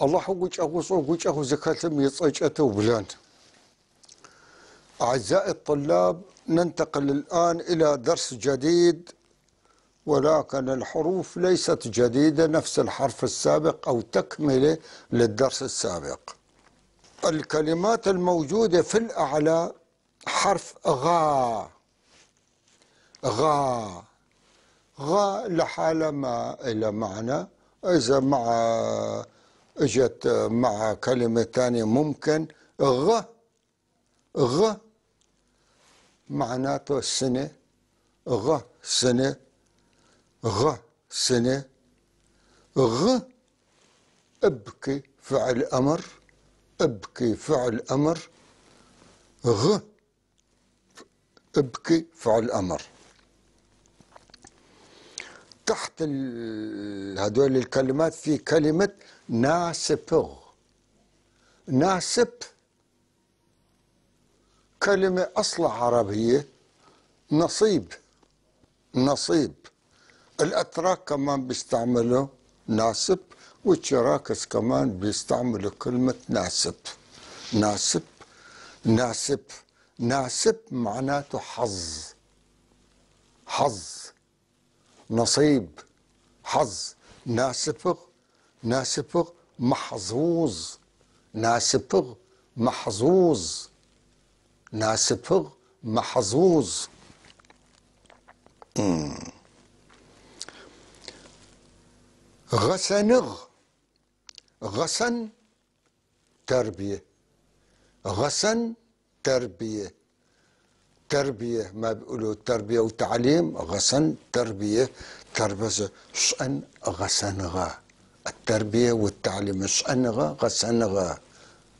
الله وجهه زكاتم يصيجته بلان. أعزائي الطلاب، ننتقل الآن إلى درس جديد، ولكن الحروف ليست جديدة، نفس الحرف السابق أو تكملة للدرس السابق. الكلمات الموجودة في الأعلى حرف غا. غا غا لحالة ما إلى معنى، إذا اجت مع كلمة ثانية ممكن. غ غ معناته السنة. غ سنة. غ سنة. غ ابكي فعل أمر. ابكي فعل أمر. غ ابكي فعل أمر. تحت هذول الكلمات في كلمة ناسبغ. ناسب كلمة أصلها عربية، نصيب. نصيب. الأتراك كمان بيستعملوا ناسب، والشراكس كمان بيستعملوا كلمة ناسب. ناسب ناسب ناسب معناته حظ. حظ نصيب حظ. ناسبغ ناسبغ محظوظ. ناسبغ محظوظ. ناسبغ محظوظ. غسنغ. غسن تربية. غسن تربية. تربية ما بيقولوا تربية وتعليم. غسن تربية. تربية شأن غسنغا. التربية والتعليم شأنغا غسنغا.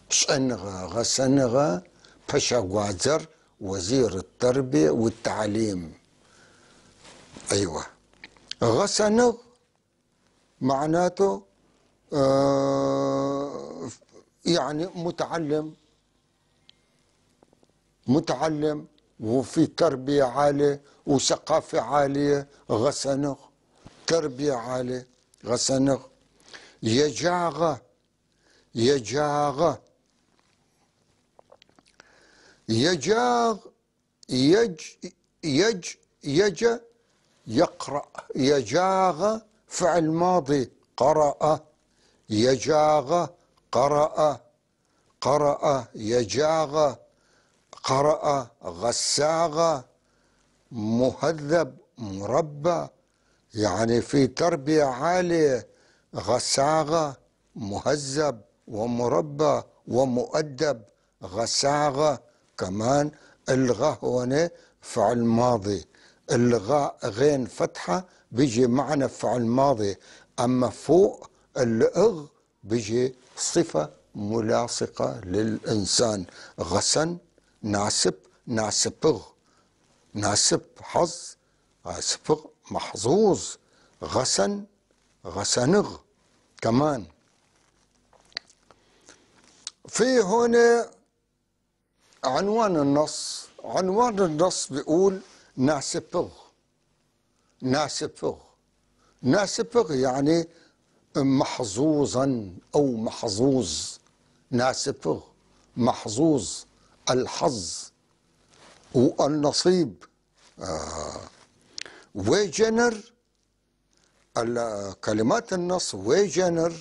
شأنغا غسنغا باشا غوازر وزير التربية والتعليم. أيوة. غسنغ معناته يعني متعلم. متعلم وفي تربية عالية وثقافة عالية. غسنغ تربية عالية. غسنغ. يجاغة. يجاغة. يجاغ يج يقرأ. يجاغ فعل ماضي قرأ. يجاغ قرأ. قرأ. يجاغ قرأ. غساغ مهذب مربى، يعني في تربية عالية. غساغ مهذب ومربى ومؤدب. غساغ كمان. الغاء هنا فعل ماضي. الغاء غين فتحة بيجي معنى فعل ماضي، أما فوق الإغ بيجي صفة ملاصقة للإنسان. غسن ناسب ناسبغ. ناسب حظ. ناسبغ محظوظ. غسن غسنغ كمان. في هنا عنوان النص. عنوان النص بيقول ناسبغ. ناسبغ. ناسبغ يعني محظوظا أو محظوظ. ناسبغ محظوظ. الحظ والنصيب. ويجنر. كلمات النص ويجنر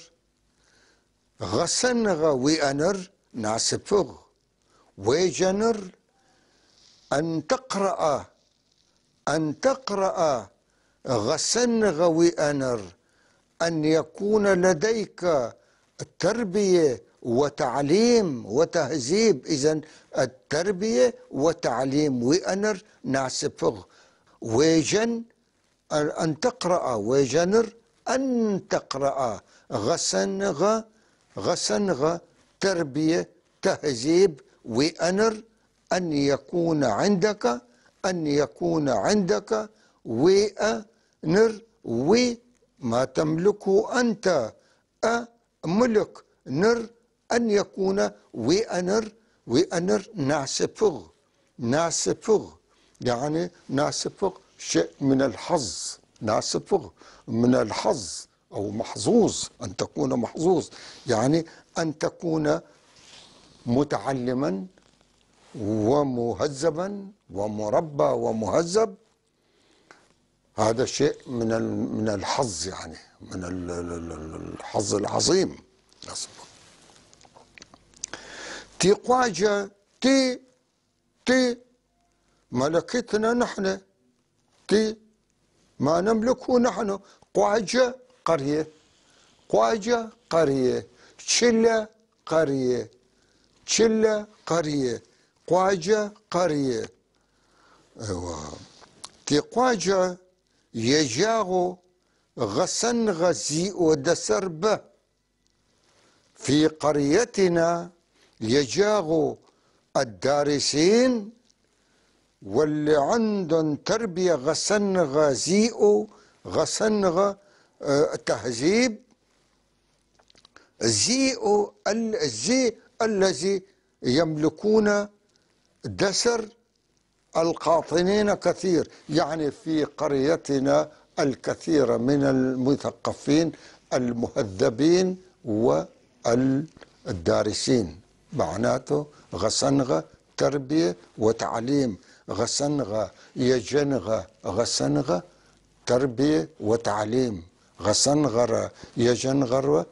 غسنغ ويأنر ناسبغ. ويجنر أن تقرأ. أن تقرأ غسنغ ويأنر. أن يكون لديك تربية وتعليم وتهذيب. إذن التربية وتعليم. ويأنر ناسبغ. ويجن أن تقرأ. ويجنر أن تقرأ. غسنغ غسنغ تربية تهذيب. ويأنر أن يكون عندك. أن يكون عندك. ويأنر وما تملكه أنت. ملك نر أن يكون. ويأنر. ويأنر ناسبغ. ناسبغ يعني ناسبغ شيء من الحظ. ناسبغ من الحظ أو محظوظ، أن تكون محظوظ يعني أن تكون متعلما ومهذبا ومربى ومهذب. هذا شيء من الحظ، يعني من الحظ العظيم. تي قواجة تي ملكتنا نحن، تي ما نملكه نحن. قواجة قرية، قواجة قرية، تشلة قرية، تشلة قرية، قواجة قرية. ايوه. تي قواجة يجاغو غسن غزي ودسربه في قريتنا، يجاغو الدارسين واللي عندهم تربية غسنغة زيئو غسنغة تهذيب. زيئو الزي الذي يملكون دسر القاطنين كثير، يعني في قريتنا الكثير من المثقفين المهذبين والدارسين. معناته غسنغة تربية وتعليم، غسنغة يجنغة، غسنغة تربية وتعليم، غسنغرة يجنغرة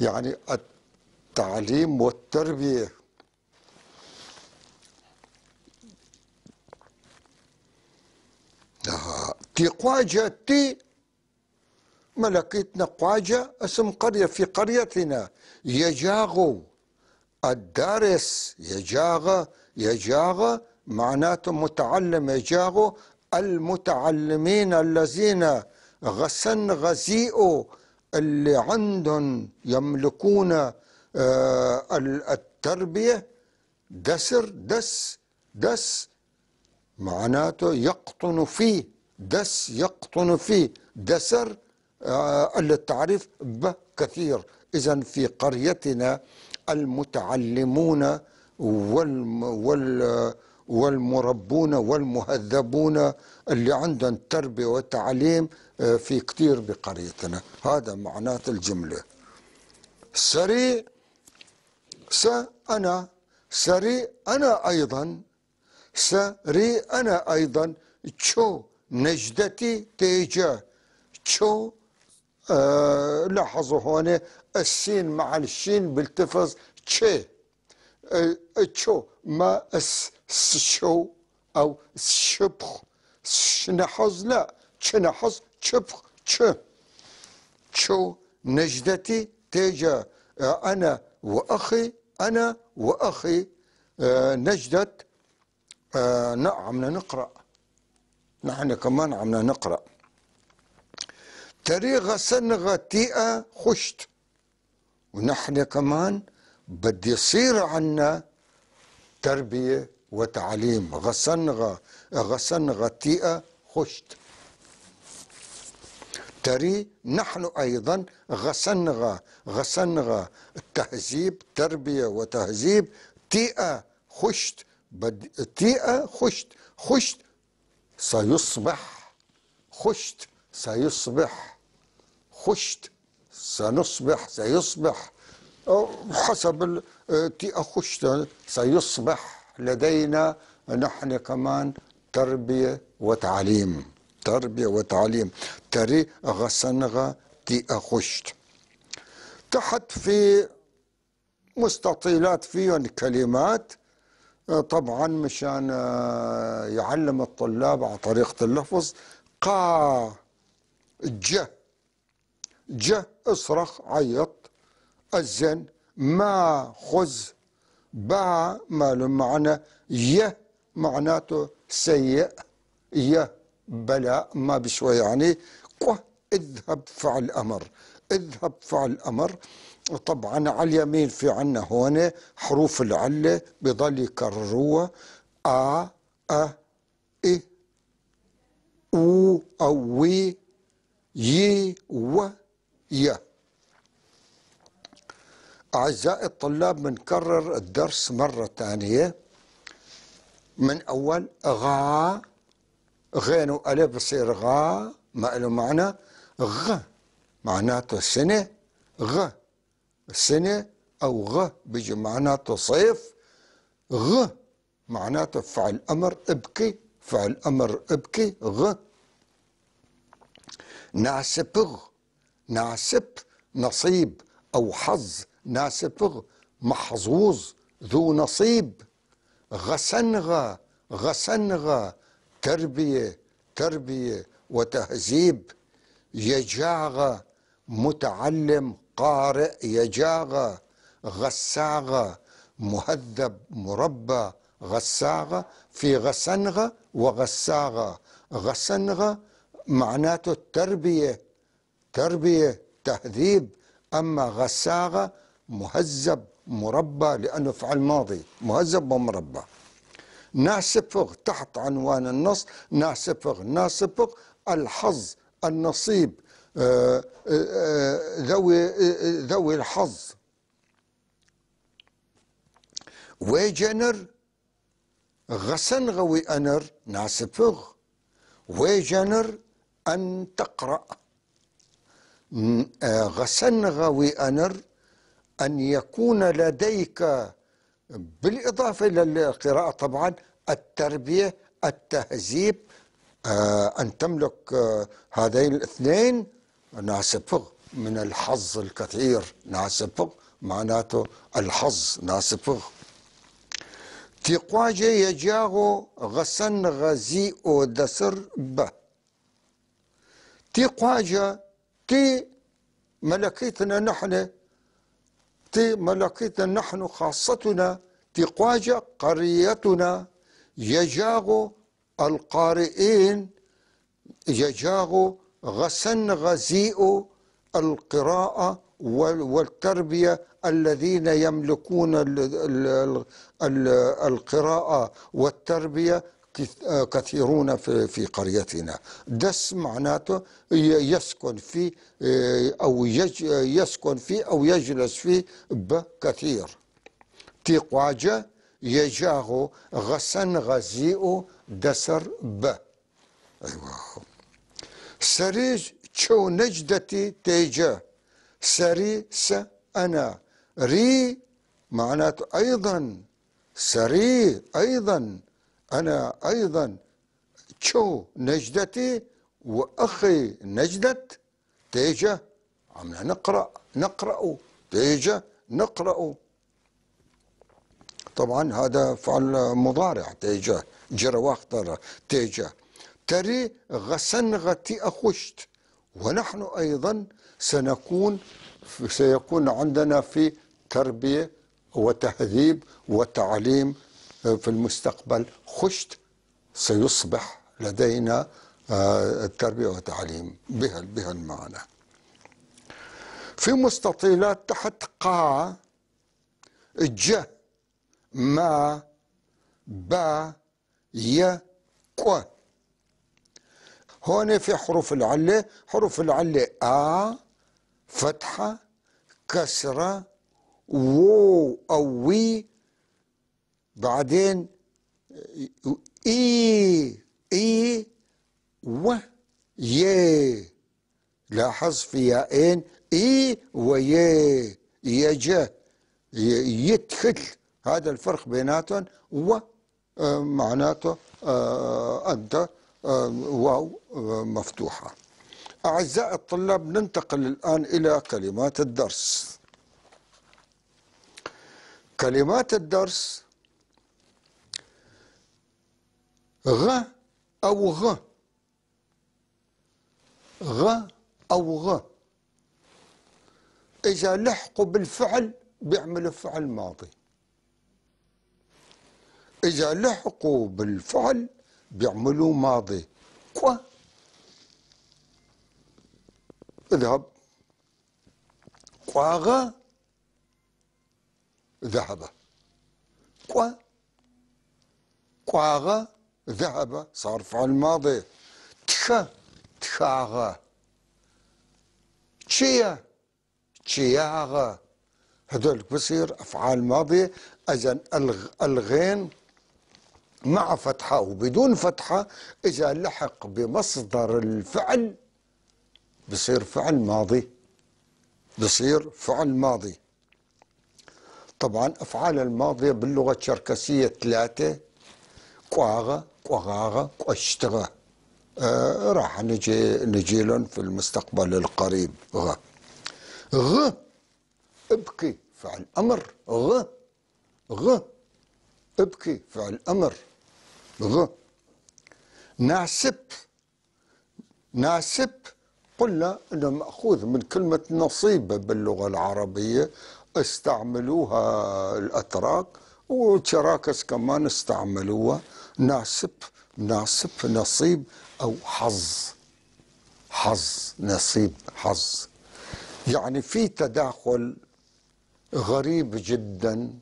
يعني التعليم والتربية. تي قواجة تي ملكتنا قواجة اسم قرية في قريتنا. يجاغو الدارس، يجاغ معناته متعلم، يجاغ المتعلمين الذين غسن غزيئوا اللي عندهم يملكون التربية. دسر دس معناته يقطن فيه، دس يقطن فيه، دسر التعريف به كثير. إذن في قريتنا المتعلمون والمربون والمهذبون اللي عندهم تربية وتعليم في كثير بقريتنا. هذا معنات الجملة. سري سري أنا أيضا، سري أنا أيضا. تشو نجدتي تيجا، تشو لاحظوا هون السين مع الشين بالتفظ تشي، تشو ما شو أو شبخ شنحظ، لا شنحظ شبخ تشو نجدتي تيجا. أنا وأخي نجدة. عم نقرأ، نحن كمان عم نقرأ. تري غسنغة تيئة خشت، ونحن كمان بدي يصير عنا تربية وتعليم. غسنغة تيئة خشت. تري نحن أيضا غسنغة التهذيب، تربية وتهذيب. تيئة خشت، تيئة خشت سيصبح، خشت سيصبح، خشت سنصبح، سيصبح حسب تيئة خشت سيصبح لدينا نحن كمان تربية وتعليم، تربية وتعليم. تري غسنغة تيئة خشت. تحت في مستطيلات فيهم كلمات طبعا مشان يعلم الطلاب على طريقة اللفظ. قا جه اصرخ عيط. أذن ما خذ. باع ما له معنى. معناته سيء، بلاء ما بشوي يعني. اذهب فعل أمر، اذهب فعل أمر. طبعا على اليمين في عنا هون حروف العلة بضل يكرروها. إي أو وي يي و ي. أعزائي الطلاب بنكرر الدرس مرة ثانية من أول. غين وألف بصير غا ما له معنى. غ معناته سنة. غ سنة أو غ بيجي معناته صيف. غ معناته فعل أمر ابكي، فعل أمر ابكي غ. ناسبغ ناسب نصيب أو حظ، ناسبغ محظوظ ذو نصيب. غسنغ غسنغ تربية، تربية وتهذيب. يجاغ متعلم قارئ يجاغ. غساغ مهذب مربى غساغ. في غسنغ وغساغ. غسنغ معناته التربية، تربية تهذيب. أما غساغ مهذب مربى لأنه فعل ماضي مهذب ومربى. ناسبغ تحت عنوان النص. ناسبغ ناسبغ الحظ النصيب، ذوي الحظ. ويجنر غسنغ وأنر ناسبغ. ويجنر أن تقرأ. غسنغ وأنر أن يكون لديك بالإضافة إلى القراءة طبعا التربية التهذيب، أن تملك هذين الاثنين. ناسبغ من الحظ الكثير، ناسبغ معناته الحظ ناسبغ. تيقواجة يجاغو غسن غزيء دسر به. تيقواجة تي ملكيتنا نحن، تي ملكيتنا نحن خاصتنا. تيقواجة قريتنا. يجاغو القارئين. يجاغو غسن غزيء القراءة والتربية الذين يملكون القراءة والتربية كثيرون في قريتنا. دس معناته يسكن في أو يسكن في أو يجلس في بكثير. تيقواجة يجاغو غسن غزيء دسر ب. أيوة. سريج شو نجدتي تيجا. سري س أنا. ري معناته أيضا. سري أيضا أنا أيضا. شو نجدتي وأخي نجدت. تيجا عمنا نقرأ تيجا نقرأ. طبعا هذا فعل مضارع. تيجا جرى واختر تيجا. تري غسنغتي أخشت. ونحن أيضا سيكون عندنا في تربية وتهذيب وتعليم في المستقبل. خشت سيصبح لدينا التربية والتعليم بها المعنى. في مستطيلات تحت قاع ج ما با ي كو. هون في حروف العلة. حروف العلة فتحة كسرة وو أو وي، بعدين إي و ي. لاحظ في ياءين إي ويا. يجا يدخل، هذا الفرق بيناتهم. و معناته أنت واو مفتوحة. أعزائي الطلاب، ننتقل الآن إلى كلمات الدرس. كلمات الدرس غ أو غ. غ أو غ إذا لحقوا بالفعل بيعملوا فعل ماضي. إذا لحقوا بالفعل بيعملوا ماضي. كوا اذهب. كواغا ذهب. كوا كواغا ذهب صار فعل ماضي. تخا تخاغا. تشيا تشياغا. هذول بصير أفعال ماضية. إذن الغين مع فتحة وبدون فتحة إذا لحق بمصدر الفعل بصير فعل ماضي، بصير فعل ماضي. طبعا أفعال الماضية باللغة الشركسية 3: كواغا، كواغاغا، كواشتغا. راح نجي لهم في المستقبل القريب. غ ابكي فعل أمر. غ ابكي فعل أمر. غ ناسب. ناسب قلنا انه مأخوذ من كلمة نصيب باللغة العربية، استعملوها الأتراك والشراكس كمان استعملوها. ناسب، ناسب نصيب أو حظ. حظ، نصيب، حظ. يعني في تداخل غريب جدا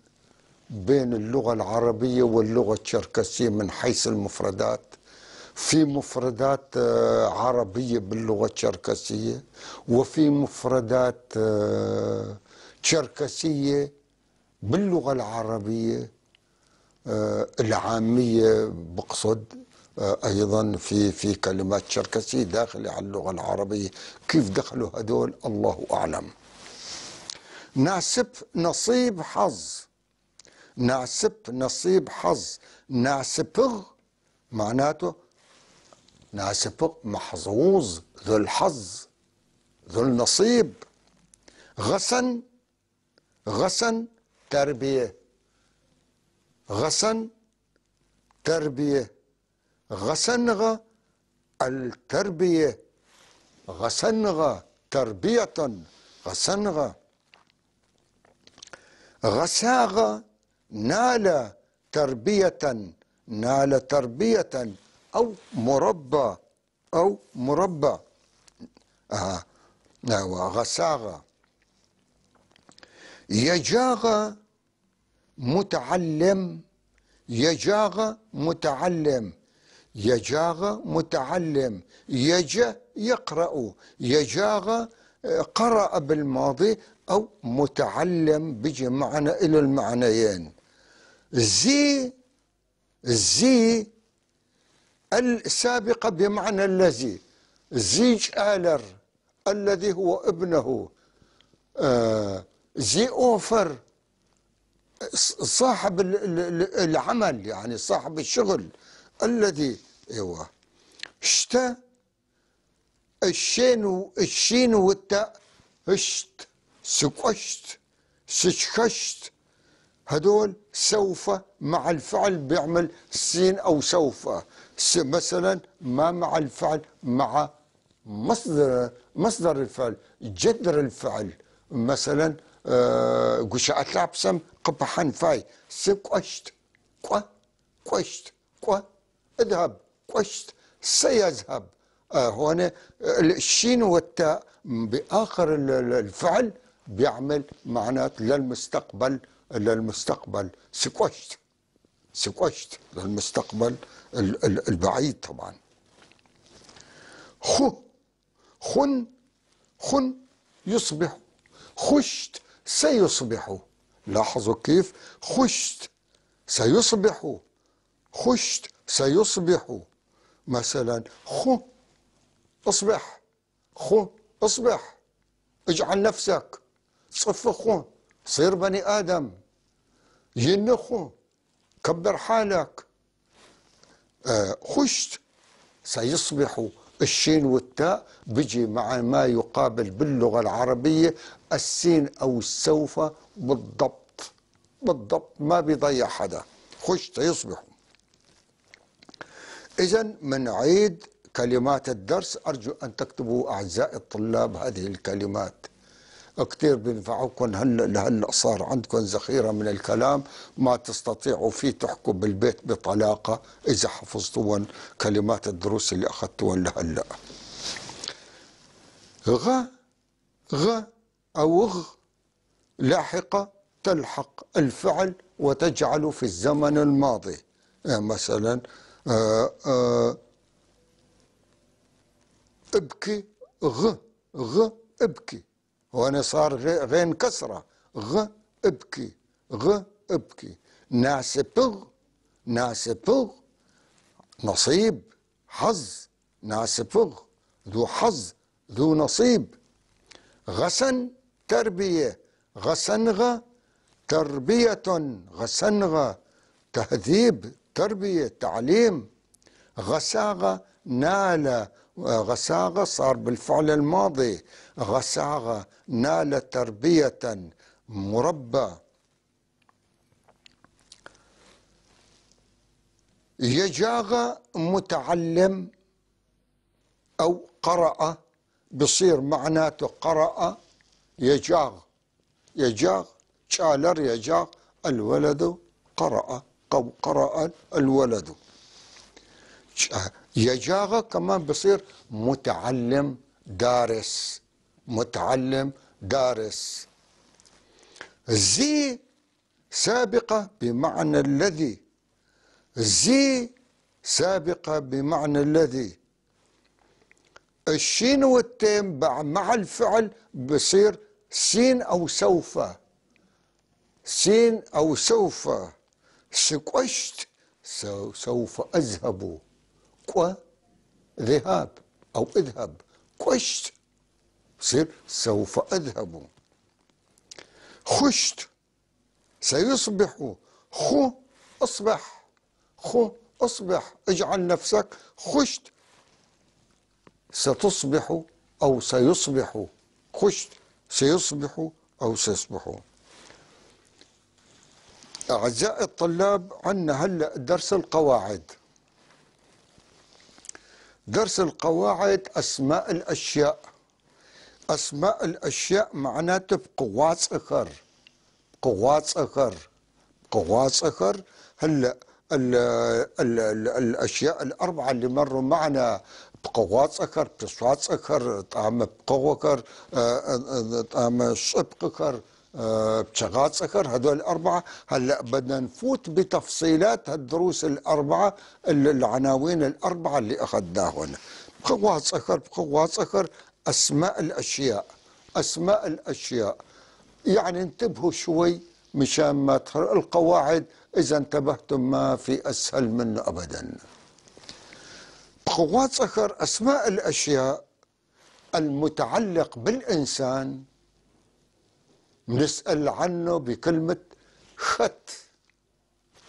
بين اللغة العربية واللغة الشركسية من حيث المفردات. في مفردات عربية باللغة الشركسية، وفي مفردات شركسية باللغة العربية العامية. بقصد أيضا في كلمات شركسية داخلة على اللغة العربية. كيف دخلوا هدول الله أعلم. ناسب نصيب حظ. ناسب نصيب حظ. ناسبغ معناته ناسبغ محظوظ، ذو الحظ، ذو النصيب. غسن، غسن تربية. غسن تربية. غسنغ التربية. غسنغ تربية. غسنغ. غساغ نال تربية. نال تربية أو مربى. أو مربى. غساغ. يجاغ متعلم. يجاغ متعلم. يجاغ متعلم. يجا يقرأ. يجاغ قرأ بالماضي، أو متعلم بيجي معنى إلى المعنيين. زي، زي السابقة بمعنى الذي. زيج آلر الذي هو ابنه. زي أوفر صاحب العمل، يعني صاحب الشغل الذي. ايوه. شتا الشين والتاء. هشت، سكشت، سشكشت. هدول سوف مع الفعل بيعمل سين أو سوف. مثلا ما مع الفعل، مع مصدر الفعل، جذر الفعل. مثلا قشعت لابسم قبحان فاي. سكشت، كوا، كشت، كوا. اذهب، كشت، سيذهب. هنا الشين والتاء بآخر الفعل بيعمل معنات للمستقبل. للمستقبل سكوشت، سكوشت للمستقبل البعيد طبعا. خن، خن يصبح. خشت سيصبح. لاحظوا كيف. خشت سيصبح. خشت سيصبح. مثلا خو اصبح. خو اصبح. اجعل نفسك صف خو، صير بني آدم. ينخو كبر حالك. خشت سيصبح. الشين والتاء بيجي مع ما يقابل باللغة العربية السين أو السوف بالضبط. بالضبط، ما بيضيع حدا. خشت سيصبح. إذن منعيد كلمات الدرس. أرجو أن تكتبوا أعزائي الطلاب هذه الكلمات، كتير بينفعوكم. هلا صار عندكم ذخيرة من الكلام ما تستطيعوا فيه تحكوا بالبيت بطلاقة إذا حفظتوهم كلمات الدروس اللي أخذتوهم لهلا. غ، غ أو غ لاحقة تلحق الفعل وتجعله في الزمن الماضي. مثلا ابكي. غ، غ ابكي. وأنا صار غين كسرة. غ ابكي. غ ابكي. ناسبغ، ناسبغ نصيب، حظ. ناسبغ ذو حظ، ذو نصيب. غسن تربية، غسنغة تربية، غسنغة تهذيب تربية تعليم. غساغة نال، غساغة صار بالفعل الماضي، غساغة نال تربية مربى. يجاغ متعلم أو قرأ، بصير معناته قرأ. يجاغ، يجاغ شالر، يجاغ الولد قرأ، قرأ الولد. يجاغ كمان بصير متعلم دارس، متعلم دارس. زي سابقة بمعنى الذي، زي سابقة بمعنى الذي. الشين والتين مع الفعل بصير سين أو سوف، سين أو سوف. سقشت سوف أذهب، كو ذهاب أو اذهب، كشت بصير سوف أذهب. خشت سيصبح، خو أصبح، خو أصبح. اجعل نفسك خشت ستصبح أو سيصبح، خشت سيصبح أو سيصبح. أعزائي الطلاب، عندنا هلأ درس القواعد. درس القواعد أسماء الأشياء. أسماء الأشياء معناته بقوات صخر، قوات صخر، قوات صخر. هلا الأشياء الأربعة اللي مروا معنا بقوات صخر، بصوات صخر، طعم بقوكر، طعم شبقكر، بشغات صخر، هذول الأربعة. هلا بدنا نفوت بتفصيلات هالدروس الأربعة، العناوين الأربعة اللي أخذناهن. بقوات صخر، بقوات صخر، أسماء الأشياء. أسماء الأشياء يعني انتبهوا شوي مشان ما القواعد إذا انتبهتم ما في أسهل منه أبدا. بقوات صخر أسماء الأشياء المتعلق بالإنسان نسأل عنه بكلمة خط.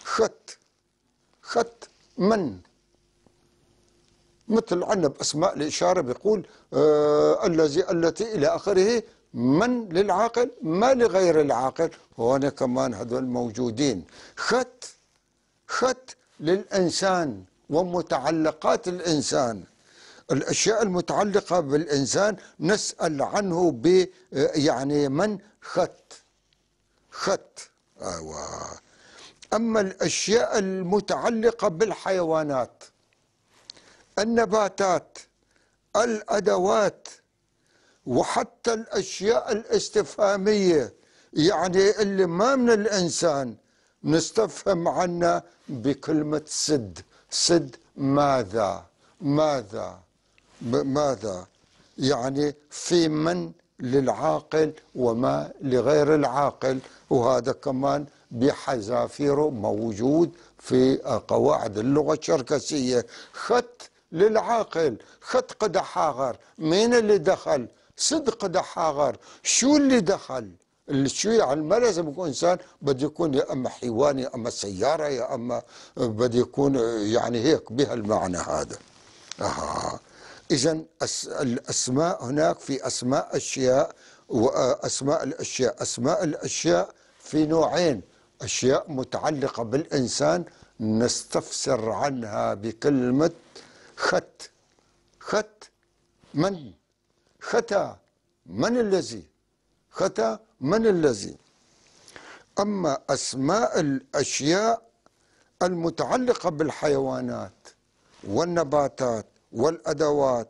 خط، خط من. مثل عندنا بأسماء الإشارة بيقول الذي، التي، إلى آخره. من للعاقل، ما لغير العاقل. وهنا كمان هذول موجودين. خط، خط للإنسان ومتعلقات الإنسان. الأشياء المتعلقة بالإنسان نسأل عنه يعني من خط، خط. أما الأشياء المتعلقة بالحيوانات، النباتات، الأدوات، وحتى الأشياء الاستفهامية، يعني اللي ما من الإنسان، نستفهم عنها بكلمة سد. سد ماذا، ماذا، ماذا. يعني في من للعاقل وما لغير العاقل. وهذا كمان بحذافيره موجود في قواعد اللغة الشركسية. خط للعاقل، خط قدحاغر، مين اللي دخل؟ سد قدحاغر، شو اللي دخل؟ شو يعني ما لازم يكون انسان، بده يكون يا اما حيوان يا اما سياره يا اما بده يكون يعني هيك بهالمعنى هذا. اذا الاسماء هناك في اسماء اشياء واسماء الاشياء. اسماء الاشياء في نوعين: اشياء متعلقه بالانسان نستفسر عنها بكلمه خط. خط من، ختى من الذي، ختى من الذي. أما أسماء الأشياء المتعلقة بالحيوانات والنباتات والأدوات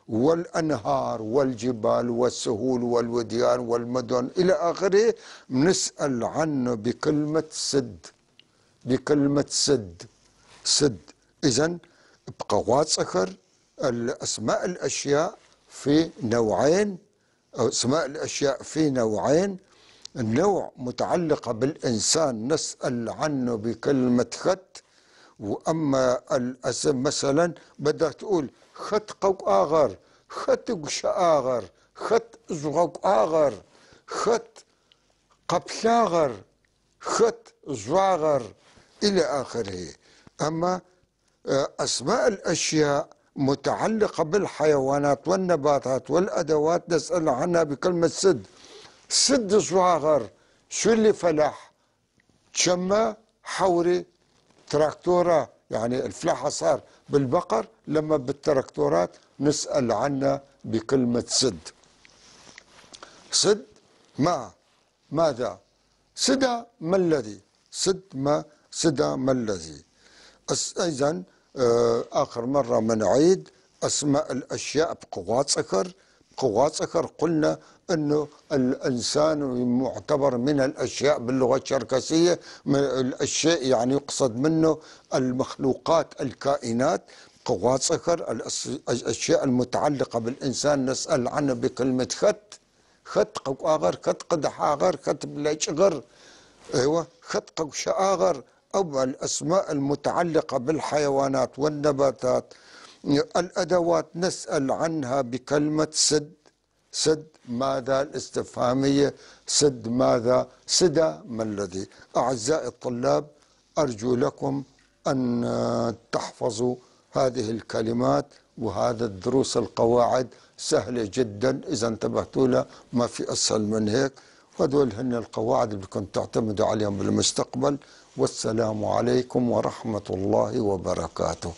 والأنهار والجبال والسهول والوديان والمدن إلى آخره، نسأل عنه بكلمة سد، بكلمة سد. سد. إذن بقوات صخر الأسماء الأشياء في نوعين، أو أسماء الأشياء في نوعين: النوع متعلقة بالإنسان نسأل عنه بكلمة خط. وأما الاسم مثلا بدك تقول خط قوآغر، خت شآغر، خت زغق آغر، خت قبشاغر، خت زواغر إلى آخره. أما أسماء الأشياء متعلقة بالحيوانات والنباتات والأدوات نسأل عنها بكلمة سد. سد زواغر شو اللي فلح؟ شما حوري تراكتورة، يعني الفلاحة صار بالبقر، لما بالتراكتورات نسأل عنها بكلمة سد. سد ماذا؟ سدى ما الذي؟ سدى ما الذي؟ إذن آخر مرة منعيد أسماء الأشياء بقوات صخر. قوات صخر قلنا أنه الإنسان معتبر من الأشياء باللغة الشركسية، من الأشياء يعني يقصد منه المخلوقات الكائنات. قوات صخر الأشياء المتعلقة بالإنسان نسأل عنه بكلمة خت قوآغر، خت قدحاغر، خت بلاشغر، ايوه خت قوشآغر. أو الأسماء المتعلقة بالحيوانات والنباتات الأدوات نسأل عنها بكلمة سد. سد ماذا الاستفهامية، سد ماذا، سدى ما الذي. أعزائي الطلاب، أرجو لكم أن تحفظوا هذه الكلمات، وهذا الدروس القواعد سهلة جدا إذا انتبهتوا لها، ما في أسهل من هيك. وهذول هن القواعد اللي بدكم تعتمدوا عليهم بالمستقبل. والسلام عليكم ورحمة الله وبركاته.